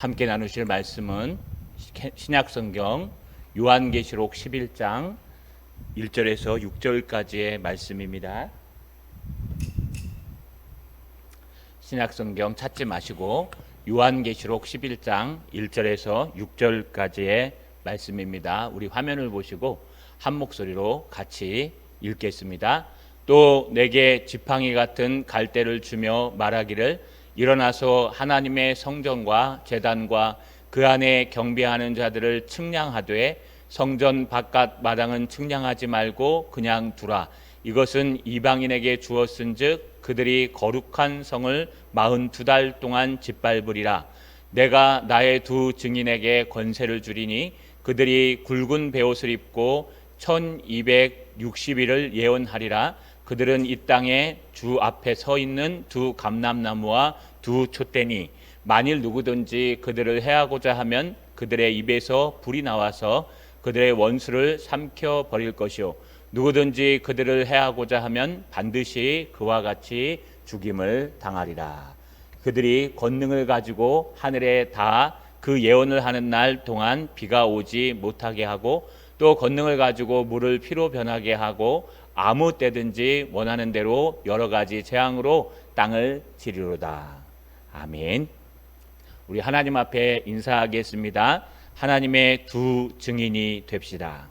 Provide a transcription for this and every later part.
함께 나누실 말씀은 신약성경 요한계시록 11장 1절에서 6절까지의 말씀입니다. 신약성경 찾지 마시고 요한계시록 11장 1절에서 6절까지의 말씀입니다. 우리 화면을 보시고 한 목소리로 같이 읽겠습니다. 또 내게 지팡이 같은 갈대를 주며 말하기를 일어나서 하나님의 성전과 제단과 그 안에 경배하는 자들을 측량하되 성전 바깥 마당은 측량하지 말고 그냥 두라. 이것은 이방인에게 주었은즉 그들이 거룩한 성을 42달 동안 짓밟으리라. 내가 나의 두 증인에게 권세를 주리니 그들이 굵은 베옷을 입고 1260일을 예언하리라. 그들은 이 땅에 주 앞에 서 있는 두 감람나무와 두 촛대니 만일 누구든지 그들을 해하고자 하면 그들의 입에서 불이 나와서 그들의 원수를 삼켜 버릴 것이요 누구든지 그들을 해하고자 하면 반드시 그와 같이 죽임을 당하리라. 그들이 권능을 가지고 하늘에 다 그 예언을 하는 날 동안 비가 오지 못하게 하고 또 권능을 가지고 물을 피로 변하게 하고 아무 때든지 원하는 대로 여러 가지 재앙으로 땅을 치리로다. 아멘. 우리 하나님 앞에 인사하겠습니다. 하나님의 두 증인이 됩시다.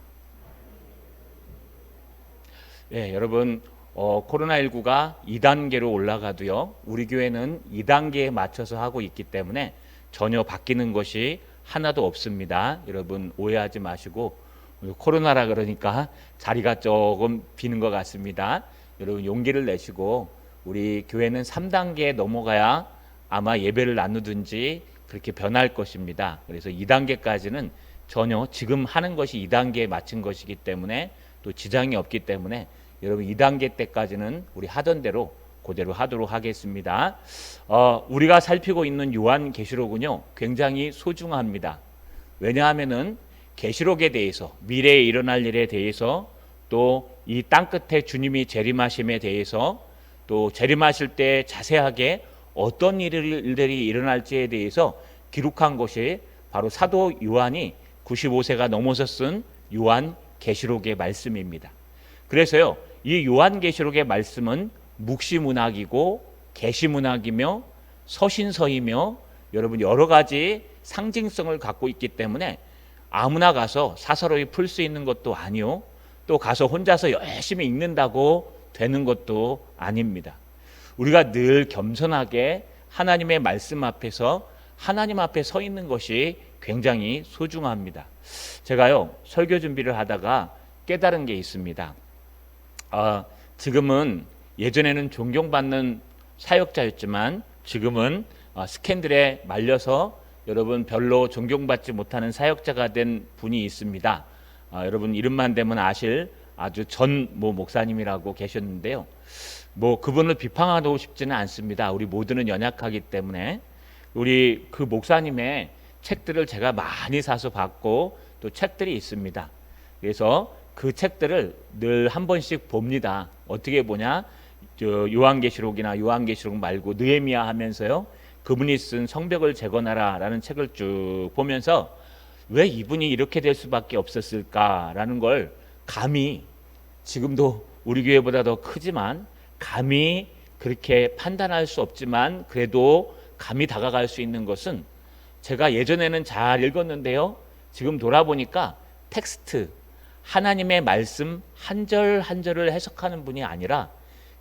네, 여러분 코로나19가 2단계로 올라가도요. 우리 교회는 2단계에 맞춰서 하고 있기 때문에 전혀 바뀌는 것이 하나도 없습니다. 여러분 오해하지 마시고 코로나라 그러니까 자리가 조금 비는 것 같습니다. 여러분 용기를 내시고 우리 교회는 3단계에 넘어가야 아마 예배를 나누든지 그렇게 변할 것입니다. 그래서 2단계까지는 전혀 지금 하는 것이 2단계에 맞춘 것이기 때문에 또 지장이 없기 때문에 여러분 2단계 때까지는 우리 하던 대로 그대로 하도록 하겠습니다. 우리가 살피고 있는 요한계시록은요 굉장히 소중합니다. 왜냐하면은 계시록에 대해서 미래에 일어날 일에 대해서 또 이 땅끝에 주님이 재림하심에 대해서 또 재림하실 때 자세하게 어떤 일들이 일어날지에 대해서 기록한 것이 바로 사도 요한이 95세가 넘어서 쓴 요한계시록의 말씀입니다. 그래서요 이 요한계시록의 말씀은 묵시문학이고 계시문학이며 서신서이며 여러분 여러 가지 상징성을 갖고 있기 때문에 아무나 가서 사사로이 풀 수 있는 것도 아니요 또 가서 혼자서 열심히 읽는다고 되는 것도 아닙니다. 우리가 늘 겸손하게 하나님의 말씀 앞에서 하나님 앞에 서 있는 것이 굉장히 소중합니다. 제가요 설교 준비를 하다가 깨달은 게 있습니다. 지금은 예전에는 존경받는 사역자였지만 지금은 스캔들에 말려서 여러분 별로 존경받지 못하는 사역자가 된 분이 있습니다. 여러분 이름만 대면 아실 아주 전 목사님이라고 계셨는데요. 그분을 비판하고 싶지는 않습니다. 우리 모두는 연약하기 때문에 우리 그 목사님의 책들을 제가 많이 사서 봤고 또 책들이 있습니다. 그래서 그 책들을 늘 한 번씩 봅니다. 어떻게 보냐? 요한계시록이나 요한계시록 말고 느헤미야 하면서요. 그분이 쓴 성벽을 재건하라 라는 책을 쭉 보면서 왜 이분이 이렇게 될 수밖에 없었을까라는 걸 감히 지금도 우리 교회보다 더 크지만 감히 그렇게 판단할 수 없지만 그래도 감히 다가갈 수 있는 것은 제가 예전에는 잘 읽었는데요. 지금 돌아보니까 텍스트 하나님의 말씀 한 절 한 절을 해석하는 분이 아니라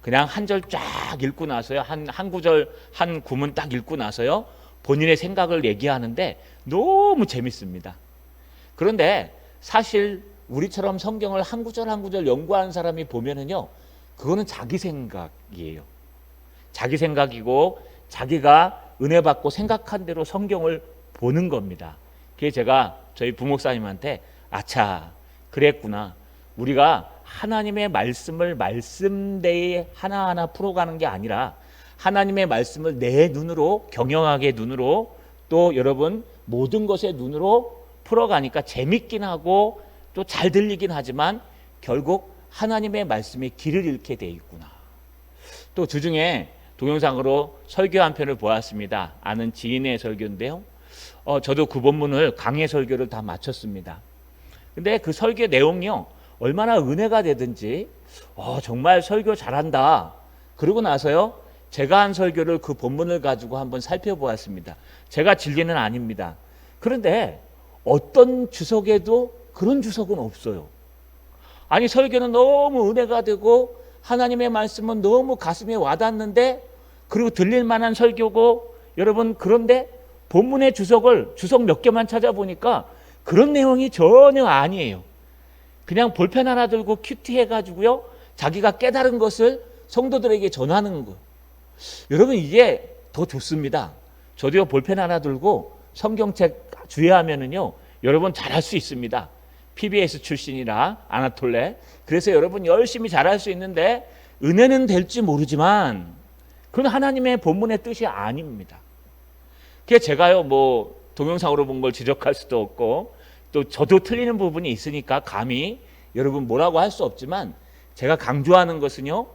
그냥 한 절 쫙 읽고 나서요. 한 구절 한 구문 딱 읽고 나서요. 본인의 생각을 얘기하는데 너무 재밌습니다. 그런데 사실 우리처럼 성경을 한 구절 한 구절 연구하는 사람이 보면은요. 그거는 자기 생각이에요. 자기 생각이고 자기가 은혜 받고 생각한 대로 성경을 보는 겁니다. 그래서 제가 저희 부목사님한테 아차 그랬구나. 우리가 하나님의 말씀을 말씀대에 하나하나 풀어가는 게 아니라 하나님의 말씀을 내 눈으로 경영하게 눈으로 또 여러분 모든 것의 눈으로 풀어가니까 재밌긴 하고 또 잘 들리긴 하지만 결국 하나님의 말씀이 길을 잃게 돼 있구나. 또 주중에 동영상으로 설교 한 편을 보았습니다. 아는 지인의 설교인데요. 저도 그 본문을 강해 설교를 다 마쳤습니다. 근데 그 설교 내용이요, 얼마나 은혜가 되든지 정말 설교 잘한다. 그러고 나서요, 제가 한 설교를 그 본문을 가지고 한번 살펴보았습니다. 제가 진리는 아닙니다. 그런데 어떤 주석에도 그런 주석은 없어요. 아니, 설교는 너무 은혜가 되고 하나님의 말씀은 너무 가슴에 와닿는데, 그리고 들릴 만한 설교고, 여러분, 그런데 본문의 주석 몇 개만 찾아보니까 그런 내용이 전혀 아니에요. 그냥 볼펜 하나 들고 큐티해가지고요, 자기가 깨달은 것을 성도들에게 전하는 거. 여러분, 이게 더 좋습니다. 저도요, 볼펜 하나 들고 성경책 주의하면은요, 여러분 잘할 수 있습니다. PBS 출신이라 아나톨레. 그래서 여러분 열심히 잘할 수 있는데, 은혜는 될지 모르지만 그건 하나님의 본문의 뜻이 아닙니다. 그게 제가요, 동영상으로 본 걸 지적할 수도 없고, 또 저도 틀리는 부분이 있으니까 감히 여러분 뭐라고 할 수 없지만, 제가 강조하는 것은요,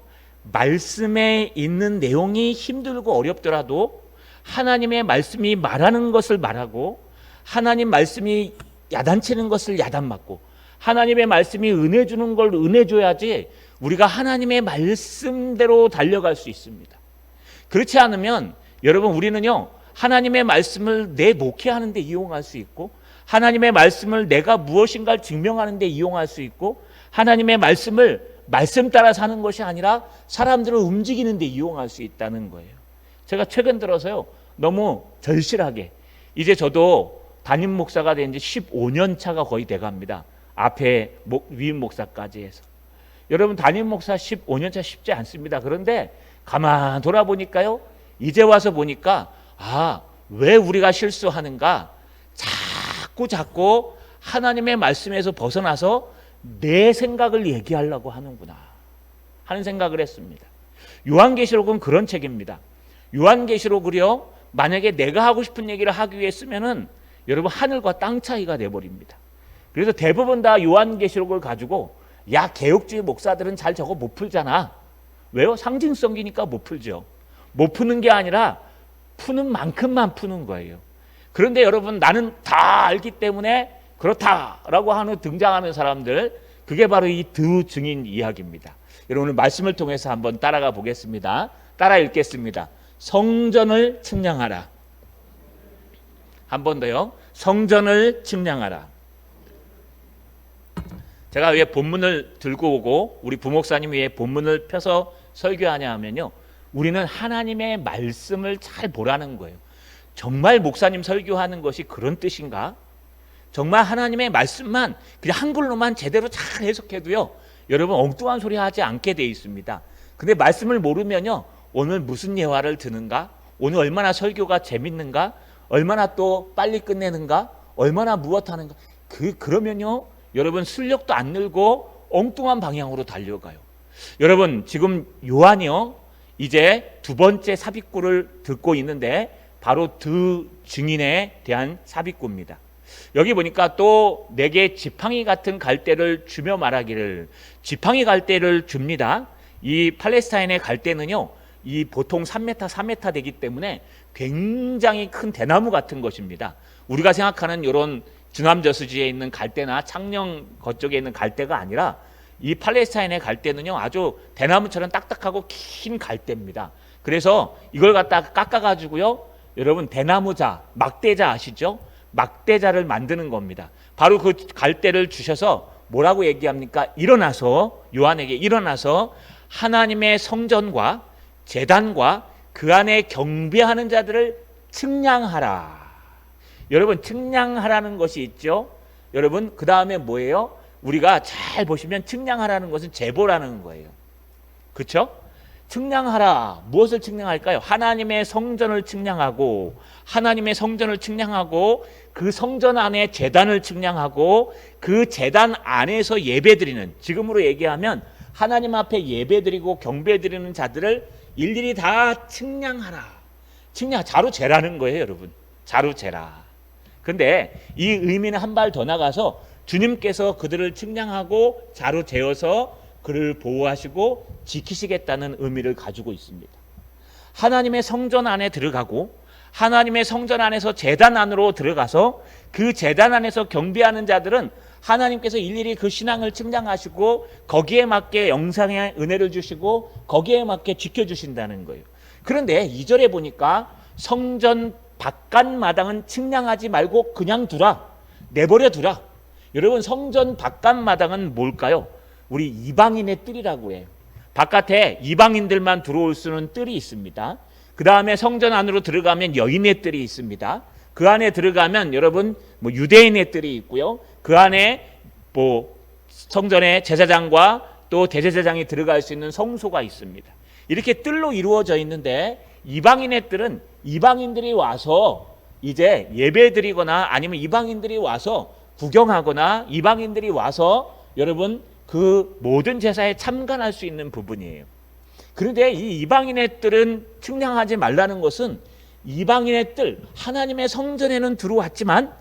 말씀에 있는 내용이 힘들고 어렵더라도 하나님의 말씀이 말하는 것을 말하고, 하나님 말씀이 야단치는 것을 야단맞고, 하나님의 말씀이 은혜 주는 걸 은혜 줘야지 우리가 하나님의 말씀대로 달려갈 수 있습니다. 그렇지 않으면 여러분, 우리는요, 하나님의 말씀을 내 목회하는 데 이용할 수 있고, 하나님의 말씀을 내가 무엇인가를 증명하는 데 이용할 수 있고, 하나님의 말씀을 말씀 따라 사는 것이 아니라 사람들을 움직이는 데 이용할 수 있다는 거예요. 제가 최근 들어서요, 너무 절실하게, 이제 저도 담임 목사가 된 지 15년 차가 거의 돼갑니다. 앞에 위임 목사까지 해서. 여러분, 담임 목사 15년 차 쉽지 않습니다. 그런데 가만 돌아보니까요, 이제 와서 보니까 왜 우리가 실수하는가, 자꾸 하나님의 말씀에서 벗어나서 내 생각을 얘기하려고 하는구나 하는 생각을 했습니다. 요한계시록은 그런 책입니다. 요한계시록을요, 만약에 내가 하고 싶은 얘기를 하기 위해 쓰면은 여러분, 하늘과 땅 차이가 돼버립니다. 그래서 대부분 다 요한계시록을 가지고, 개혁주의 목사들은 잘 저거 못 풀잖아. 왜요? 상징성이니까 못 풀죠. 못 푸는 게 아니라 푸는 만큼만 푸는 거예요. 그런데 여러분, 나는 다 알기 때문에 그렇다라고 하는 등장하는 사람들, 그게 바로 이 두 증인 이야기입니다. 여러분, 오늘 말씀을 통해서 한번 따라가 보겠습니다. 따라 읽겠습니다. 성전을 측량하라. 한 번 더요. 성전을 측량하라. 제가 왜 본문을 들고 오고 우리 부목사님이 왜 본문을 펴서 설교하냐 하면요, 우리는 하나님의 말씀을 잘 보라는 거예요. 정말 목사님 설교하는 것이 그런 뜻인가? 정말 하나님의 말씀만 그냥 한글로만 제대로 잘 해석해도요, 여러분 엉뚱한 소리 하지 않게 돼 있습니다. 근데 말씀을 모르면요, 오늘 무슨 예화를 드는가, 오늘 얼마나 설교가 재밌는가, 얼마나 또 빨리 끝내는가, 얼마나 무엇하는가, 그러면요, 여러분 실력도 안 늘고 엉뚱한 방향으로 달려가요. 여러분, 지금 요한이요, 이제 두 번째 삽입구를 듣고 있는데, 바로 두 증인에 대한 삽입구입니다. 여기 보니까 또 내게 지팡이 같은 갈대를 주며 말하기를. 지팡이 갈대를 줍니다. 이 팔레스타인의 갈대는요, 이 보통 3m, 4m 되기 때문에 굉장히 큰 대나무 같은 것입니다. 우리가 생각하는 이런 중남저수지에 있는 갈대나 창녕 그쪽에 있는 갈대가 아니라, 이 팔레스타인의 갈대는요, 아주 대나무처럼 딱딱하고 긴 갈대입니다. 그래서 이걸 갖다가 깎아가지고요, 여러분 대나무자, 막대자 아시죠? 막대자를 만드는 겁니다. 바로 그 갈대를 주셔서 뭐라고 얘기합니까? 일어나서, 요한에게 일어나서 하나님의 성전과 제단과 그 안에 경배하는 자들을 측량하라. 여러분, 측량하라는 것이 있죠. 여러분, 그 다음에 뭐예요? 우리가 잘 보시면 측량하라는 것은 제보라는 거예요. 그렇죠? 측량하라. 무엇을 측량할까요? 하나님의 성전을 측량하고, 하나님의 성전을 측량하고, 그 성전 안에 제단을 측량하고, 그 제단 안에서 예배드리는, 지금으로 얘기하면 하나님 앞에 예배드리고 경배드리는 자들을 일일이 다 측량하라. 자로 재라는 거예요, 여러분. 자로 재라. 근데 이 의미는 한 발 더 나가서 주님께서 그들을 측량하고 자로 재어서 그를 보호하시고 지키시겠다는 의미를 가지고 있습니다. 하나님의 성전 안에 들어가고 하나님의 성전 안에서 제단 안으로 들어가서 그 제단 안에서 경배하는 자들은 하나님께서 일일이 그 신앙을 측량하시고 거기에 맞게 영상의 은혜를 주시고 거기에 맞게 지켜주신다는 거예요. 그런데 2절에 보니까 성전 바깥 마당은 측량하지 말고 그냥 두라, 내버려 두라. 여러분, 성전 바깥 마당은 뭘까요? 우리 이방인의 뜰이라고 해요. 바깥에 이방인들만 들어올 수 있는 뜰이 있습니다. 그 다음에 성전 안으로 들어가면 여인의 뜰이 있습니다. 그 안에 들어가면 여러분 유대인의 뜰이 있고요. 그 안에 성전에 제사장과 또 대제사장이 들어갈 수 있는 성소가 있습니다. 이렇게 뜰로 이루어져 있는데 이방인의 뜰은 이방인들이 와서 이제 예배드리거나 아니면 이방인들이 와서 구경하거나 이방인들이 와서 여러분 그 모든 제사에 참관할 수 있는 부분이에요. 그런데 이 이방인의 뜰은 측량하지 말라는 것은 이방인의 뜰, 하나님의 성전에는 들어왔지만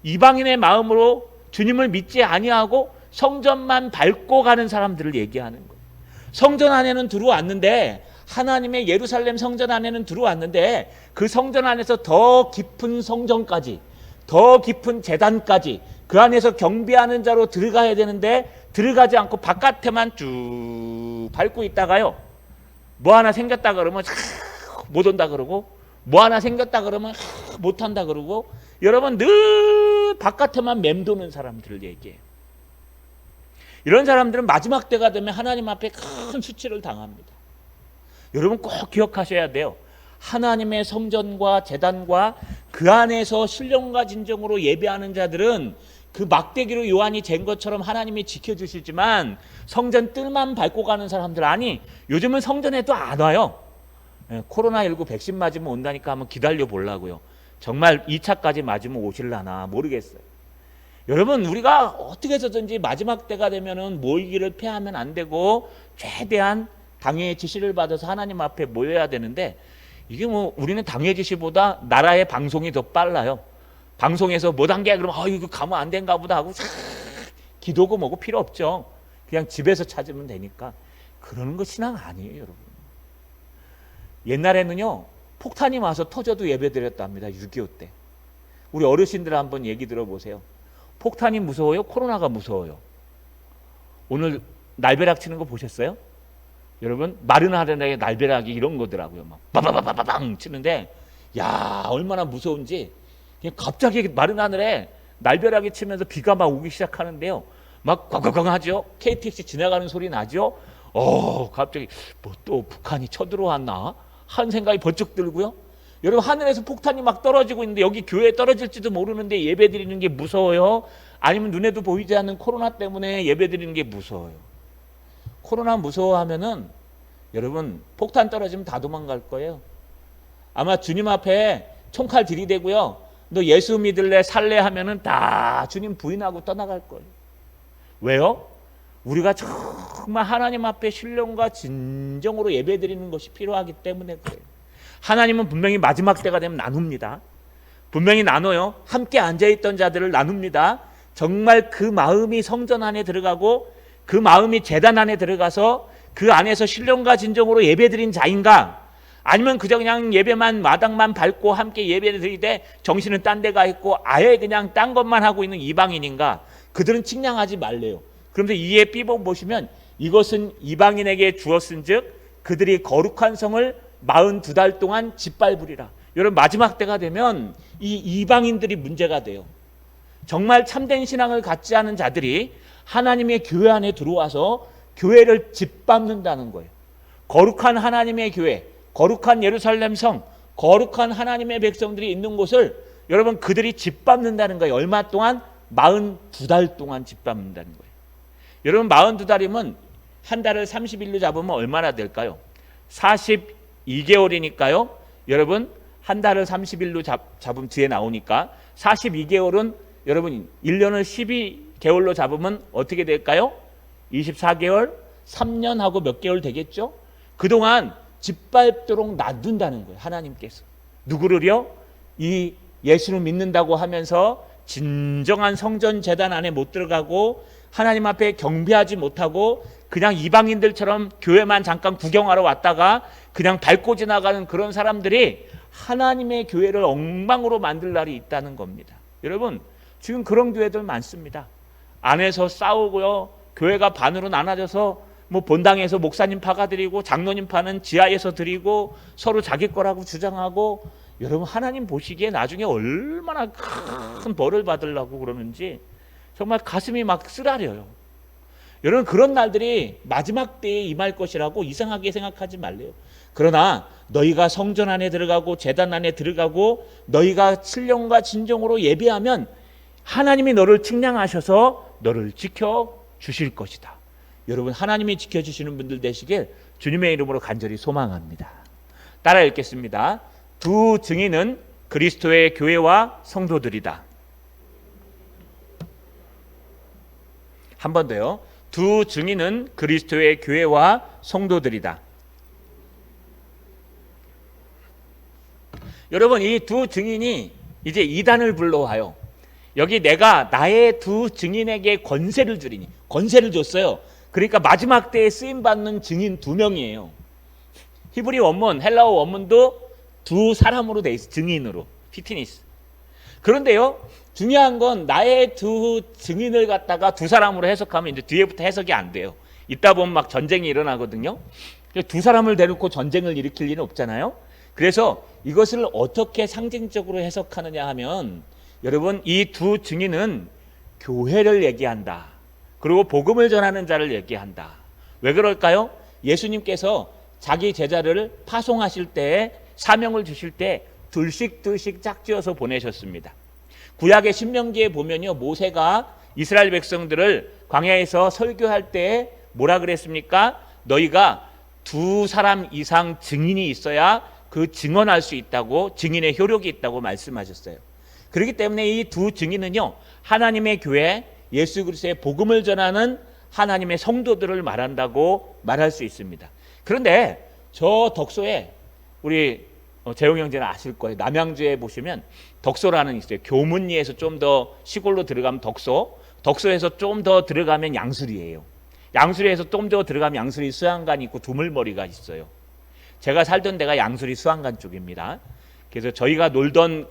이방인의 마음으로 주님을 믿지 아니하고 성전만 밟고 가는 사람들을 얘기하는 거예요. 성전 안에는 들어왔는데, 하나님의 예루살렘 성전 안에는 들어왔는데 그 성전 안에서 더 깊은 성전까지, 더 깊은 제단까지 그 안에서 경배하는 자로 들어가야 되는데 들어가지 않고 바깥에만 쭉 밟고 있다가요, 뭐 하나 생겼다 그러면 못 온다 그러고, 뭐 하나 생겼다 그러면 못 한다 그러고, 여러분 늘 바깥에만 맴도는 사람들을 얘기해요. 이런 사람들은 마지막 때가 되면 하나님 앞에 큰 수치를 당합니다. 여러분 꼭 기억하셔야 돼요. 하나님의 성전과 제단과 그 안에서 신령과 진정으로 예배하는 자들은 그 막대기로 요한이 잰 것처럼 하나님이 지켜주시지만 성전 뜰만 밟고 가는 사람들, 아니 요즘은 성전에도 안 와요. 코로나19 백신 맞으면 온다니까 한번 기다려 보려고요. 정말 2차까지 맞으면 오실라나 모르겠어요. 여러분, 우리가 어떻게 해서든지 마지막 때가 되면은 모이기를 피하면 안 되고 최대한 당회의 지시를 받아서 하나님 앞에 모여야 되는데, 이게 우리는 당회 지시보다 나라의 방송이 더 빨라요. 방송에서 뭐 단계야 그러면 이거 가면 안 된가 보다 하고 기도고 뭐고 필요 없죠. 그냥 집에서 찾으면 되니까. 그러는 거 신앙 아니에요, 여러분. 옛날에는요, 폭탄이 와서 터져도 예배 드렸답니다. 6.25 때. 우리 어르신들 한번 얘기 들어보세요. 폭탄이 무서워요? 코로나가 무서워요? 오늘 날벼락 치는 거 보셨어요? 여러분, 마른 하늘에 날벼락이 이런 거더라고요. 막 빠바바바방 치는데, 야, 얼마나 무서운지. 그냥 갑자기 마른 하늘에 날벼락이 치면서 비가 막 오기 시작하는데요. 막 꽝꽝꽝 하죠. KTX 지나가는 소리 나죠. 갑자기 뭐 또 북한이 쳐들어왔나 한 생각이 번쩍 들고요. 여러분, 하늘에서 폭탄이 막 떨어지고 있는데 여기 교회에 떨어질지도 모르는데 예배 드리는 게 무서워요? 아니면 눈에도 보이지 않는 코로나 때문에 예배 드리는 게 무서워요? 코로나 무서워하면은 여러분 폭탄 떨어지면 다 도망갈 거예요. 아마 주님 앞에 총칼 들이대고요, 너 예수 믿을래 살래 하면은 다 주님 부인하고 떠나갈 거예요. 왜요? 우리가 정말 하나님 앞에 신령과 진정으로 예배 드리는 것이 필요하기 때문에 그래요. 하나님은 분명히 마지막 때가 되면 나눕니다. 분명히 나눠요. 함께 앉아있던 자들을 나눕니다. 정말 그 마음이 성전 안에 들어가고 그 마음이 제단 안에 들어가서 그 안에서 신령과 진정으로 예배드린 자인가, 아니면 그저 그냥 예배만 마당만 밟고 함께 예배를 드리되 정신은 딴 데 가 있고 아예 그냥 딴 것만 하고 있는 이방인인가, 그들은 측량하지 말래요. 그런데 이에 삐복 보시면 이것은 이방인에게 주었은즉 그들이 거룩한 성을 42달 동안 짓밟으리라. 여러분, 마지막 때가 되면 이 이방인들이 문제가 돼요. 정말 참된 신앙을 갖지 않은 자들이 하나님의 교회 안에 들어와서 교회를 짓밟는다는 거예요. 거룩한 하나님의 교회, 거룩한 예루살렘 성, 거룩한 하나님의 백성들이 있는 곳을 여러분 그들이 짓밟는다는 거예요. 얼마 동안? 42달 동안 짓밟는다는 거예요. 여러분, 42달이면 한 달을 30일로 잡으면 얼마나 될까요? 42개월이니까요. 여러분, 한 달을 30일로 잡으면 뒤에 나오니까 42개월은 여러분 1년을 12개월로 잡으면 어떻게 될까요? 24개월, 3년하고 몇 개월 되겠죠? 그동안 짓밟도록 놔둔다는 거예요. 하나님께서. 누구를요? 이 예수를 믿는다고 하면서 진정한 성전 제단 안에 못 들어가고 하나님 앞에 경배하지 못하고 그냥 이방인들처럼 교회만 잠깐 구경하러 왔다가 그냥 밟고 지나가는 그런 사람들이 하나님의 교회를 엉망으로 만들 날이 있다는 겁니다. 여러분, 지금 그런 교회들 많습니다. 안에서 싸우고요, 교회가 반으로 나눠져서 뭐 본당에서 목사님 파가 드리고 장로님 파는 지하에서 드리고 서로 자기 거라고 주장하고, 여러분 하나님 보시기에 나중에 얼마나 큰 벌을 받으려고 그러는지 정말 가슴이 막 쓰라려요. 여러분, 그런 날들이 마지막 때에 임할 것이라고 이상하게 생각하지 말래요. 그러나 너희가 성전 안에 들어가고 제단 안에 들어가고 너희가 신령과 진정으로 예배하면 하나님이 너를 측량하셔서 너를 지켜주실 것이다. 여러분, 하나님이 지켜주시는 분들 되시길 주님의 이름으로 간절히 소망합니다. 따라 읽겠습니다. 두 증인은 그리스도의 교회와 성도들이다. 한 번 더요. 두 증인은 그리스도의 교회와 성도들이다. 여러분, 이 두 증인이 이제 이단을 불러와요. 여기 내가 나의 두 증인에게 권세를 주리니, 권세를 줬어요. 그러니까 마지막 때에 쓰임받는 증인 두 명이에요. 히브리 원문, 헬라어 원문도 두 사람으로 돼 있어. 증인으로, 피티니스. 그런데요, 중요한 건 나의 두 증인을 갖다가 두 사람으로 해석하면 이제 뒤에부터 해석이 안 돼요. 이따 보면 막 전쟁이 일어나거든요. 두 사람을 대놓고 전쟁을 일으킬 리는 없잖아요. 그래서 이것을 어떻게 상징적으로 해석하느냐 하면, 여러분, 이 두 증인은 교회를 얘기한다. 그리고 복음을 전하는 자를 얘기한다. 왜 그럴까요? 예수님께서 자기 제자를 파송하실 때, 사명을 주실 때 둘씩 짝지어서 보내셨습니다. 구약의 신명기에 보면요, 모세가 이스라엘 백성들을 광야에서 설교할 때 뭐라 그랬습니까? 너희가 두 사람 이상 증인이 있어야 그 증언할 수 있다고, 증인의 효력이 있다고 말씀하셨어요. 그렇기 때문에 이 두 증인은요, 하나님의 교회, 예수 그리스도의 복음을 전하는 하나님의 성도들을 말한다고 말할 수 있습니다. 그런데 저 덕소에 우리 재용 형제는 아실 거예요. 남양주에 보시면 덕소라는 있어요. 교문리에서 좀 더 시골로 들어가면 덕소, 덕소에서 좀 더 들어가면 양수리예요. 양수리에서 좀 더 들어가면 양수리 수양관이 있고 두물머리가 있어요. 제가 살던 데가 양수리 수양관 쪽입니다. 그래서 저희가 놀던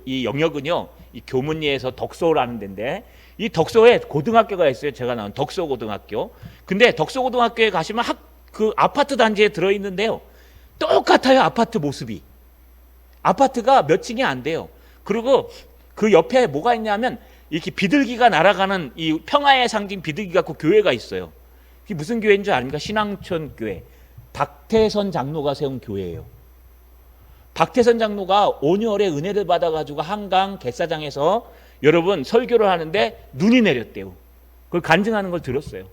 이 영역은요, 이 교문리에서 덕소라는 데인데, 이 덕소에 고등학교가 있어요. 제가 나온 덕소고등학교. 근데 덕소고등학교에 가시면 그 아파트 단지에 들어있는데요, 똑같아요. 아파트 모습이. 아파트가 몇 층이 안 돼요. 그리고 그 옆에 뭐가 있냐면, 이렇게 비둘기가 날아가는 이 평화의 상징 비둘기 갖고 교회가 있어요. 이게 무슨 교회인 줄 아닙니까? 신앙촌 교회. 박태선 장로가 세운 교회예요. 박태선 장로가 5월에 은혜를 받아가지고 한강 갯사장에서 여러분 설교를 하는데 눈이 내렸대요. 그걸 간증하는 걸 들었어요.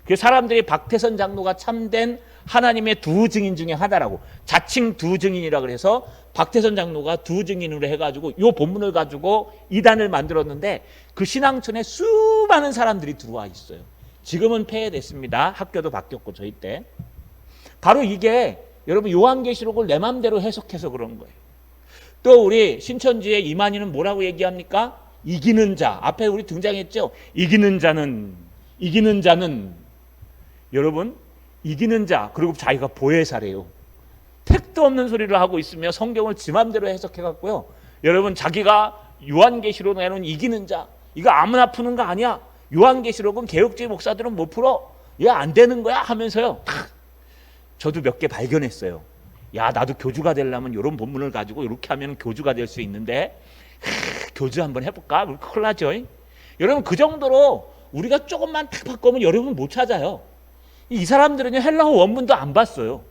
그 사람들이 박태선 장로가 참된 하나님의 두 증인 중에 하나라고, 자칭 두 증인이라 그래서 박태선 장로가 두 증인으로 해가지고 이 본문을 가지고 이단을 만들었는데, 그 신앙촌에 수많은 사람들이 들어와 있어요. 지금은 폐해됐습니다. 학교도 바뀌었고 저희 때. 바로 이게 여러분 요한계시록을 내 맘대로 해석해서 그런 거예요. 또 우리 신천지의 이만희는 뭐라고 얘기합니까? 이기는 자. 앞에 우리 등장했죠. 이기는 자는 여러분, 이기는 자, 그리고 자기가 보혜사래요. 택도 없는 소리를 하고 있으며 성경을 지 맘대로 해석해갖고요, 여러분 자기가 요한계시록 내놓은 이기는 자, 이거 아무나 푸는 거 아니야. 요한계시록은 개혁주의 목사들은 못 풀어. 얘 안 되는 거야 하면서요. 저도 몇 개 발견했어요. 야, 나도 교주가 되려면 이런 본문을 가지고 이렇게 하면 교주가 될 수 있는데, 교주 한번 해볼까? 큰일 나죠. 여러분, 그 정도로 우리가 조금만 탁 바꾸면 여러분 못 찾아요. 이 사람들은요, 헬라어 원문도 안 봤어요.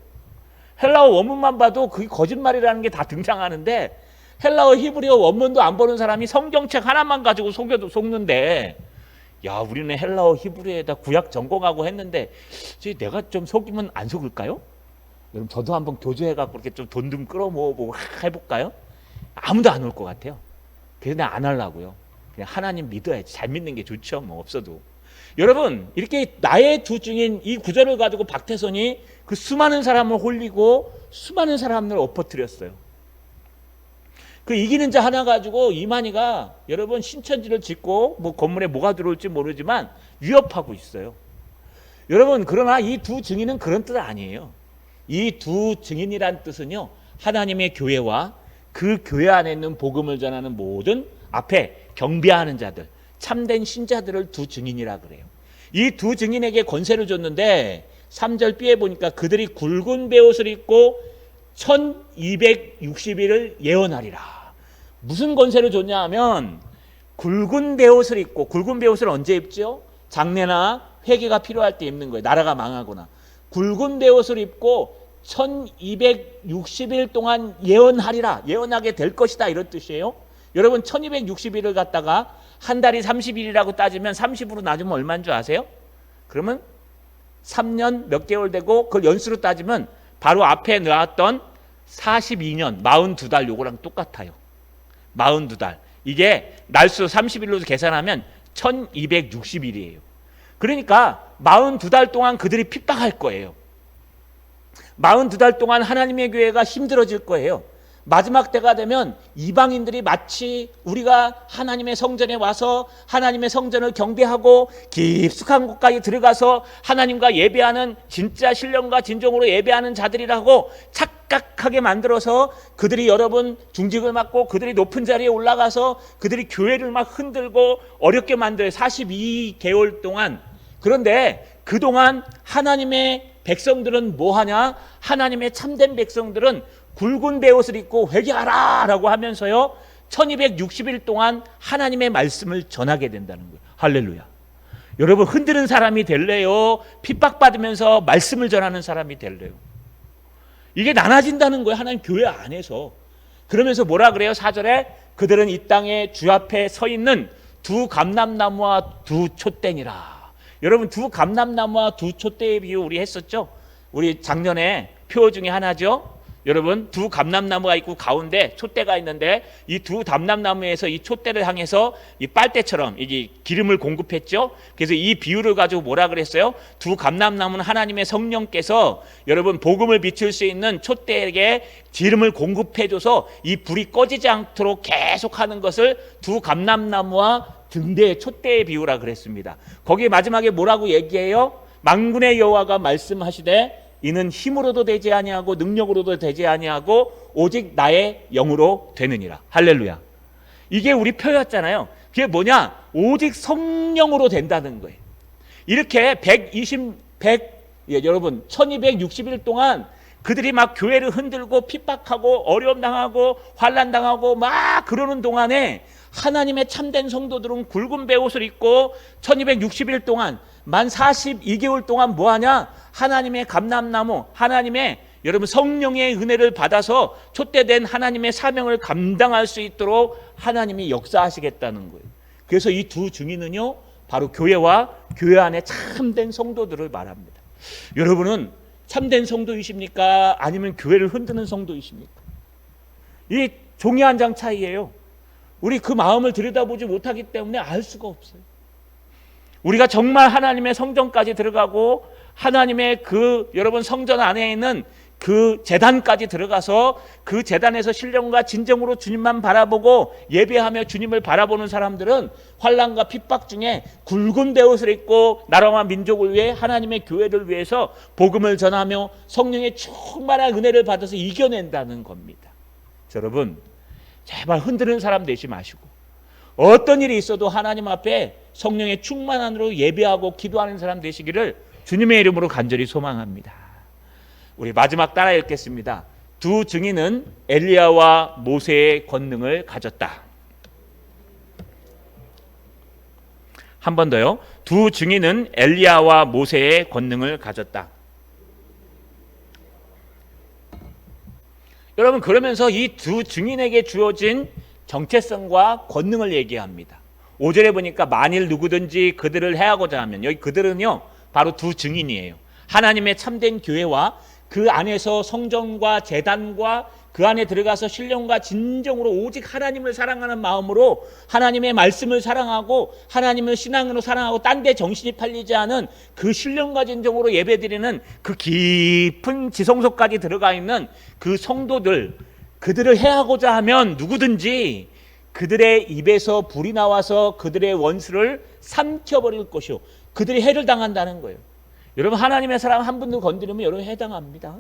헬라어 원문만 봐도 그게 거짓말이라는 게 다 등장하는데, 헬라어 히브리어 원문도 안 보는 사람이 성경책 하나만 가지고 속는데, 야, 우리는 헬라어 히브리어에다 구약 전공하고 했는데 내가 좀 속이면 안 속을까요? 여러분, 저도 한번 교주해갖고 이렇게 좀 돈 좀 끌어모아보고 해볼까요? 아무도 안 올 것 같아요. 그래서 내가 안 하려고요. 그냥 하나님 믿어야지. 잘 믿는 게 좋죠. 뭐 없어도. 여러분, 이렇게 나의 두 증인 이 구절을 가지고 박태선이 그 수많은 사람을 홀리고 수많은 사람을 엎어뜨렸어요. 그 이기는 자 하나 가지고 이만희가 여러분 신천지를 짓고 뭐 건물에 뭐가 들어올지 모르지만 위협하고 있어요. 여러분, 그러나 이 두 증인은 그런 뜻 아니에요. 이 두 증인이란 뜻은요, 하나님의 교회와 그 교회 안에 있는 복음을 전하는 모든 앞에 경배하는 자들, 참된 신자들을 두 증인이라 그래요. 이 두 증인에게 권세를 줬는데 3절 B에 보니까 그들이 굵은 베옷을 입고 1260일을 예언하리라. 무슨 권세를 줬냐 하면 굵은 베옷을 입고, 굵은 베옷을 언제 입죠? 장례나 회개가 필요할 때 입는 거예요. 나라가 망하거나. 굵은 베옷을 입고 1260일 동안 예언하리라. 예언하게 될 것이다, 이런 뜻이에요. 여러분 1260일을 갖다가 한 달이 30일이라고 따지면 30으로 나누면 얼마인 줄 아세요? 그러면 3년 몇 개월 되고 그걸 연수로 따지면 바로 앞에 나왔던 42년 42달 요거랑 똑같아요. 42달. 이게 날수 30일로 계산하면 1260일이에요. 그러니까 42달 동안 그들이 핍박할 거예요. 42달 동안 하나님의 교회가 힘들어질 거예요. 마지막 때가 되면 이방인들이 마치 우리가 하나님의 성전에 와서 하나님의 성전을 경배하고 깊숙한 곳까지 들어가서 하나님과 예배하는, 진짜 신령과 진정으로 예배하는 자들이라고 착각하게 만들어서 그들이 여러분 중직을 맡고 그들이 높은 자리에 올라가서 그들이 교회를 막 흔들고 어렵게 만들어요. 42개월 동안. 그런데 그동안 하나님의 백성들은 뭐 하냐? 하나님의 참된 백성들은 굵은 베옷을 입고 회개하라 라고 하면서요 1260일 동안 하나님의 말씀을 전하게 된다는 거예요. 할렐루야. 여러분 흔드는 사람이 될래요? 핍박받으면서 말씀을 전하는 사람이 될래요? 이게 나눠진다는 거예요. 하나님 교회 안에서. 그러면서 뭐라 그래요? 4절에 그들은 이 땅에 주 앞에 서 있는 두 감람나무와 두 촛대니라. 여러분 두 감람나무와 두 촛대의 비유 우리 했었죠? 우리 작년에 표 중에 하나죠. 여러분 두 감람나무가 있고 가운데 촛대가 있는데 이 두 감람나무에서 이 촛대를 향해서 이 빨대처럼 이게 기름을 공급했죠. 그래서 이 비유를 가지고 뭐라 그랬어요? 두 감람나무는 하나님의 성령께서 여러분 복음을 비출 수 있는 촛대에게 기름을 공급해줘서 이 불이 꺼지지 않도록 계속하는 것을 두 감람나무와 등대의 촛대의 비유라 그랬습니다. 거기 마지막에 뭐라고 얘기해요? 만군의 여호와가 말씀하시되 이는 힘으로도 되지 아니하고 능력으로도 되지 아니하고 오직 나의 영으로 되느니라. 할렐루야. 이게 우리 표였잖아요. 그게 뭐냐? 오직 성령으로 된다는 거예요. 이렇게 1260일 동안 그들이 막 교회를 흔들고 핍박하고 어려움 당하고 환난 당하고 막 그러는 동안에 하나님의 참된 성도들은 굵은 베옷을 입고 1260일 동안 만 42개월 동안 뭐하냐? 하나님의 감람나무, 하나님의 여러분 성령의 은혜를 받아서 촛대된 하나님의 사명을 감당할 수 있도록 하나님이 역사하시겠다는 거예요. 그래서 이 두 증인은요 바로 교회와 교회 안에 참된 성도들을 말합니다. 여러분은 참된 성도이십니까? 아니면 교회를 흔드는 성도이십니까? 이 종이 한 장 차이예요. 우리 그 마음을 들여다보지 못하기 때문에 알 수가 없어요. 우리가 정말 하나님의 성전까지 들어가고 하나님의 그 여러분 성전 안에 있는 그 제단까지 들어가서 그 제단에서 신령과 진정으로 주님만 바라보고 예배하며 주님을 바라보는 사람들은 환난과 핍박 중에 굵은 베옷을 입고 나라와 민족을 위해 하나님의 교회를 위해서 복음을 전하며 성령의 충만한 은혜를 받아서 이겨낸다는 겁니다. 여러분 제발 흔드는 사람 되지 마시고 어떤 일이 있어도 하나님 앞에 성령의 충만함으로 예배하고 기도하는 사람 되시기를 주님의 이름으로 간절히 소망합니다. 우리 마지막 따라 읽겠습니다. 두 증인은 엘리야와 모세의 권능을 가졌다. 한 번 더요. 두 증인은 엘리야와 모세의 권능을 가졌다. 여러분 그러면서 이 두 증인에게 주어진 정체성과 권능을 얘기합니다. 5절에 보니까 만일 누구든지 그들을 해하고자 하면, 여기 그들은요 바로 두 증인이에요. 하나님의 참된 교회와 그 안에서 성전과 제단과 그 안에 들어가서 신령과 진정으로 오직 하나님을 사랑하는 마음으로 하나님의 말씀을 사랑하고 하나님을 신앙으로 사랑하고 딴 데 정신이 팔리지 않은 그 신령과 진정으로 예배드리는 그 깊은 지성소까지 들어가 있는 그 성도들, 그들을 해하고자 하면 누구든지 그들의 입에서 불이 나와서 그들의 원수를 삼켜버릴 것이요 그들이 해를 당한다는 거예요. 여러분 하나님의 사람 한 분도 건드리면 여러분 해당합니다.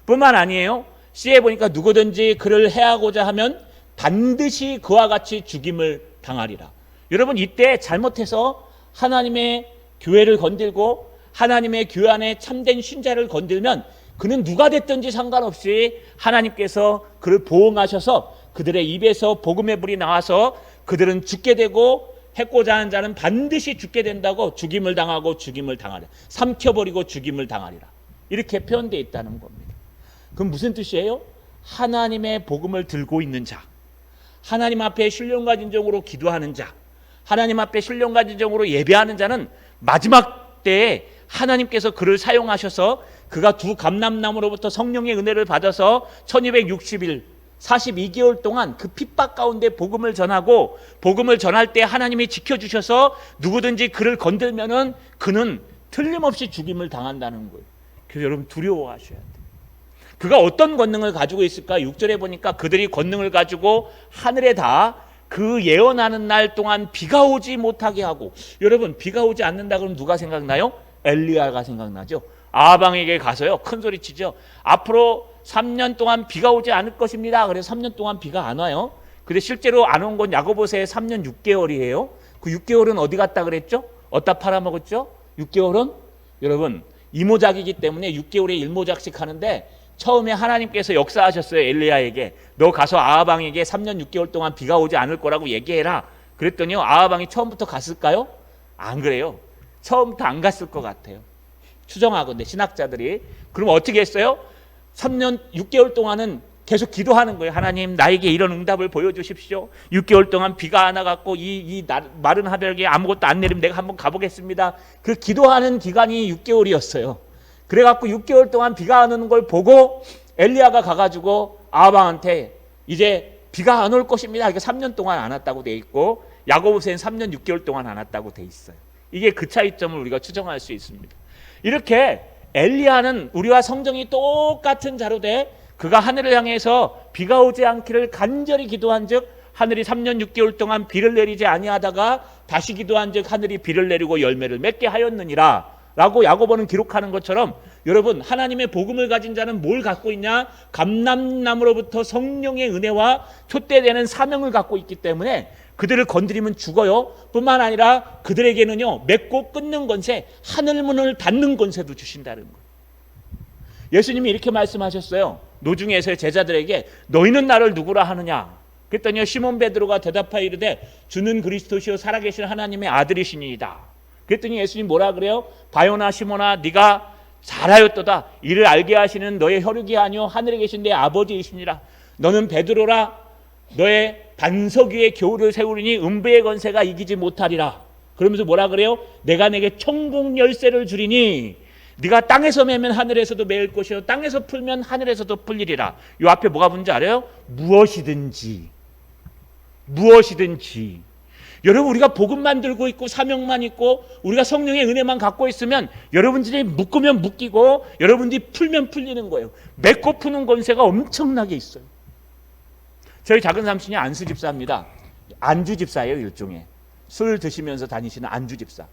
뿐만 아니에요. C에 보니까 누구든지 그를 해하고자 하면 반드시 그와 같이 죽임을 당하리라. 여러분, 이때 잘못해서 하나님의 교회를 건들고 하나님의 교회 안에 참된 신자를 건들면 그는 누가 됐든지 상관없이 하나님께서 그를 보응하셔서 그들의 입에서 복음의 불이 나와서 그들은 죽게 되고 해코자 하는 자는 반드시 죽게 된다고 죽임을 당하고 죽임을 당하리라. 삼켜버리고 죽임을 당하리라. 이렇게 표현되어 있다는 겁니다. 그럼 무슨 뜻이에요? 하나님의 복음을 들고 있는 자, 하나님 앞에 신령과 진정으로 기도하는 자, 하나님 앞에 신령과 진정으로 예배하는 자는 마지막 때에 하나님께서 그를 사용하셔서 그가 두 감람나무로부터 성령의 은혜를 받아서 1260일 42개월 동안 그 핍박 가운데 복음을 전하고 복음을 전할 때 하나님이 지켜주셔서 누구든지 그를 건들면은 그는 틀림없이 죽임을 당한다는 거예요. 그래서 여러분 두려워하셔야 돼요. 그가 어떤 권능을 가지고 있을까? 6절에 보니까 그들이 권능을 가지고 하늘에 다 그 예언하는 날 동안 비가 오지 못하게 하고, 여러분 비가 오지 않는다 그러면 누가 생각나요? 엘리야가 생각나죠. 아방에게 가서요 큰 소리 치죠. 앞으로 3년 동안 비가 오지 않을 것입니다. 그래서 3년 동안 비가 안 와요. 근데 실제로 안 온 건 야고보서에 3년 6개월이에요. 그 6개월은 어디 갔다 그랬죠? 어디다 팔아먹었죠? 6개월은 여러분 이모작이기 때문에 6개월에 1모작씩 하는데, 처음에 하나님께서 역사하셨어요. 엘리야에게 너 가서 아하방에게 3년 6개월 동안 비가 오지 않을 거라고 얘기해라. 그랬더니요 아하방이 처음부터 갔을까요? 안 그래요. 처음부터 안 갔을 것 같아요. 추정하건대 신학자들이. 그럼 어떻게 했어요? 3년 6개월 동안은 계속 기도하는 거예요. 하나님 나에게 이런 응답을 보여주십시오. 6개월 동안 비가 안 와갖고 이 마른 하늘에 아무것도 안 내리면 내가 한번 가보겠습니다. 그 기도하는 기간이 6개월이었어요. 그래갖고 6개월 동안 비가 안 오는 걸 보고 엘리야가 가가지고 아방한테 이제 비가 안 올 것입니다. 이게 3년 동안 안 왔다고 돼 있고 야고보서엔 3년 6개월 동안 안 왔다고 돼 있어요. 이게 그 차이점을 우리가 추정할 수 있습니다. 이렇게 엘리야는 우리와 성정이 똑같은 자로 돼 그가 하늘을 향해서 비가 오지 않기를 간절히 기도한즉 하늘이 3년 6개월 동안 비를 내리지 아니하다가 다시 기도한즉 하늘이 비를 내리고 열매를 맺게 하였느니라 라고 야고보는 기록하는 것처럼, 여러분 하나님의 복음을 가진 자는 뭘 갖고 있냐? 감람나무로부터 성령의 은혜와 촛대되는 사명을 갖고 있기 때문에 그들을 건드리면 죽어요. 뿐만 아니라 그들에게는요 맺고 끊는 권세, 하늘문을 닫는 권세도 주신다는 거예요. 예수님이 이렇게 말씀하셨어요. 노중에서의 제자들에게 너희는 나를 누구라 하느냐? 그랬더니 시몬 베드로가 대답하여 이르되 주는 그리스도시요 살아계신 하나님의 아들이시니이다. 그랬더니 예수님 뭐라 그래요? 바요나 시몬아 네가 잘하였도다. 이를 알게 하시는 너의 혈육이 아니요 하늘에 계신 내 아버지이시니라. 너는 베드로라. 너의 반석 위에 교회를 세우리니 음부의 권세가 이기지 못하리라. 그러면서 뭐라 그래요? 내가 내게 천국 열쇠를 주리니 네가 땅에서 매면 하늘에서도 매일 것이요 땅에서 풀면 하늘에서도 풀리리라. 이 앞에 뭐가 뭔지 알아요? 무엇이든지. 여러분 우리가 복음만 들고 있고 사명만 있고 우리가 성령의 은혜만 갖고 있으면 여러분들이 묶으면 묶이고 여러분들이 풀면 풀리는 거예요. 맺고 푸는 권세가 엄청나게 있어요. 저희 작은 삼촌이 안수 집사입니다. 안주 집사예요. 일종의 술 드시면서 다니시는 안주 집사.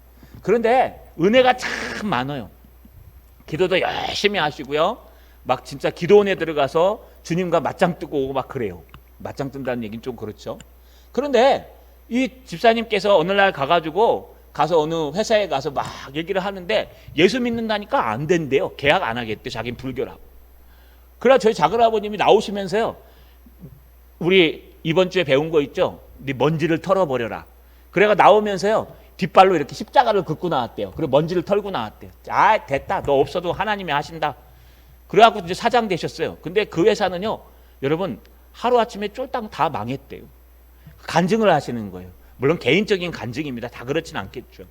그런데 은혜가 참 많아요. 기도도 열심히 하시고요. 막 진짜 기도원에 들어가서 주님과 맞짱 뜨고 오고 막 그래요. 맞짱 뜬다는 얘기는 좀 그렇죠. 그런데 이 집사님께서 어느 날 가서 어느 회사에 가서 막 얘기를 하는데 예수 믿는다니까 안 된대요. 계약 안 하겠대. 자기는 불교라고. 그래서 저희 작은아버님이 나오시면서요. 우리 이번 주에 배운 거 있죠? 네 먼지를 털어버려라. 그래가 나오면서요. 뒷발로 이렇게 십자가를 긋고 나왔대요. 그리고 먼지를 털고 나왔대요. 아 됐다. 너 없어도 하나님이 하신다. 그래갖고 이제 사장 되셨어요. 근데 그 회사는요. 여러분 하루아침에 쫄딱 다 망했대요. 간증을 하시는 거예요. 물론 개인적인 간증입니다. 다 그렇진 않겠죠.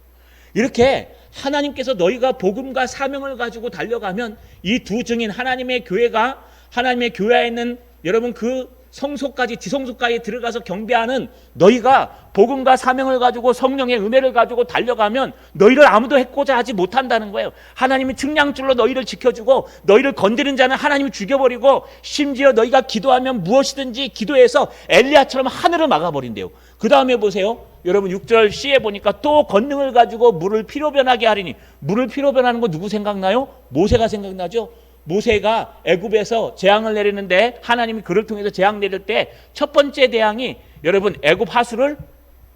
이렇게 하나님께서 너희가 복음과 사명을 가지고 달려가면 이 두 증인 하나님의 교회가 하나님의 교회에 있는 여러분 그 성소까지 지성소까지 들어가서 경배하는 너희가 복음과 사명을 가지고 성령의 은혜를 가지고 달려가면 너희를 아무도 해코자 하지 못한다는 거예요. 하나님이 측량줄로 너희를 지켜주고 너희를 건드린 자는 하나님이 죽여버리고 심지어 너희가 기도하면 무엇이든지 기도해서 엘리야처럼 하늘을 막아버린대요. 그 다음에 보세요. 여러분 6절 C에 보니까 또 권능을 가지고 물을 피로 변하게 하리니, 물을 피로 변하는 거 누구 생각나요? 모세가 생각나죠. 모세가 애굽에서 재앙을 내리는데 하나님이 그를 통해서 재앙 내릴 때 첫 번째 재앙이 여러분 애굽 하수를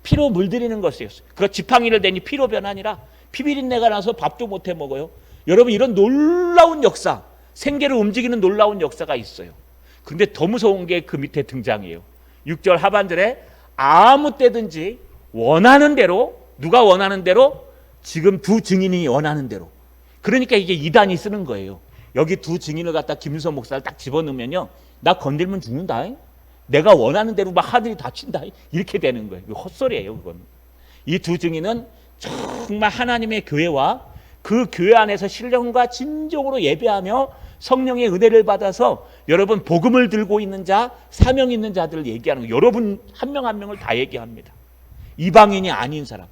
피로 물들이는 것이었어요. 그 지팡이를 대니 피로 변하니라 피비린내가 나서 밥도 못해 먹어요. 여러분 이런 놀라운 역사, 생계를 움직이는 놀라운 역사가 있어요. 근데 더 무서운 게 그 밑에 등장해요. 6절 하반절에 아무 때든지 원하는 대로, 누가 원하는 대로, 지금 두 증인이 원하는 대로. 그러니까 이게 이단이 쓰는 거예요. 여기 두 증인을 갖다 김윤석 목사를 딱 집어넣으면요, 나 건들면 죽는다, 내가 원하는 대로 막 하늘이 다친다, 이렇게 되는 거예요. 헛소리예요. 그건. 이 두 증인은 정말 하나님의 교회와 그 교회 안에서 신령과 진정으로 예배하며 성령의 은혜를 받아서 여러분 복음을 들고 있는 자, 사명 있는 자들을 얘기하는 거예요. 여러분 한 명 한 명을 다 얘기합니다. 이방인이 아닌 사람.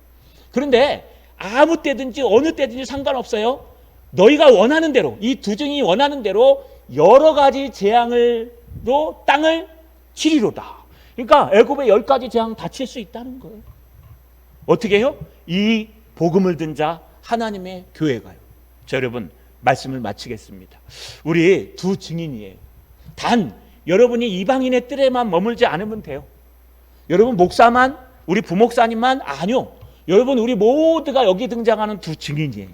그런데 아무 때든지 어느 때든지 상관없어요. 너희가 원하는 대로, 이 두 증인이 원하는 대로 여러 가지 재앙으로 땅을 치리로다. 그러니까 애굽의 10가지 재앙 다 칠 수 있다는 거예요. 어떻게 해요? 이 복음을 든 자 하나님의 교회가요. 자, 여러분 말씀을 마치겠습니다. 우리 두 증인이에요. 단 여러분이 이방인의 뜰에만 머물지 않으면 돼요. 여러분 목사만, 우리 부목사님만, 아니요. 여러분 우리 모두가 여기 등장하는 두 증인이에요.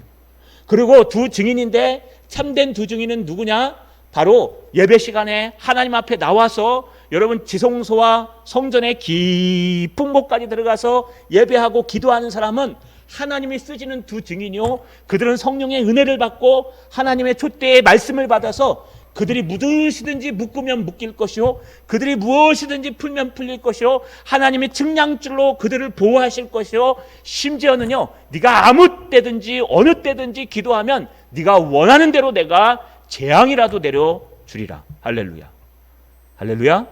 그리고 두 증인인데 참된 두 증인은 누구냐? 바로 예배 시간에 하나님 앞에 나와서 여러분 지성소와 성전의 깊은 곳까지 들어가서 예배하고 기도하는 사람은 하나님이 쓰시는 두 증인이요, 그들은 성령의 은혜를 받고 하나님의 촛대의 말씀을 받아서 그들이 무엇이든지 묶으면 묶일 것이요, 그들이 무엇이든지 풀면 풀릴 것이요, 하나님의 측량줄로 그들을 보호하실 것이요, 심지어는요 네가 아무 때든지 어느 때든지 기도하면 네가 원하는 대로 내가 재앙이라도 내려주리라. 할렐루야, 할렐루야.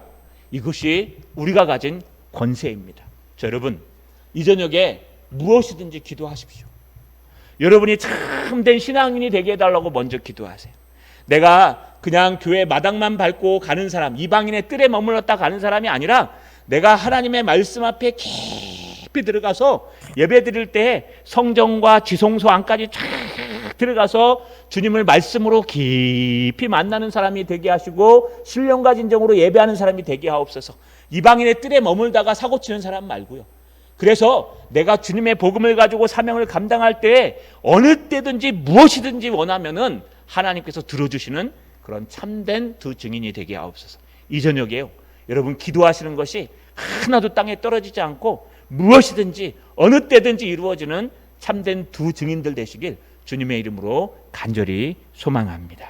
이것이 우리가 가진 권세입니다. 자, 여러분 이 저녁에 무엇이든지 기도하십시오. 여러분이 참된 신앙인이 되게 해달라고 먼저 기도하세요. 내가 그냥 교회 마당만 밟고 가는 사람, 이방인의 뜰에 머물렀다 가는 사람이 아니라 내가 하나님의 말씀 앞에 깊이 들어가서 예배 드릴 때 성전과 지성소 안까지 쫙 들어가서 주님을 말씀으로 깊이 만나는 사람이 되게 하시고 신령과 진정으로 예배하는 사람이 되게 하옵소서. 이방인의 뜰에 머물다가 사고치는 사람 말고요. 그래서 내가 주님의 복음을 가지고 사명을 감당할 때 어느 때든지 무엇이든지 원하면은 하나님께서 들어주시는 그런 참된 두 증인이 되게 하옵소서. 이 저녁에요, 여러분 기도하시는 것이 하나도 땅에 떨어지지 않고 무엇이든지 어느 때든지 이루어지는 참된 두 증인들 되시길 주님의 이름으로 간절히 소망합니다.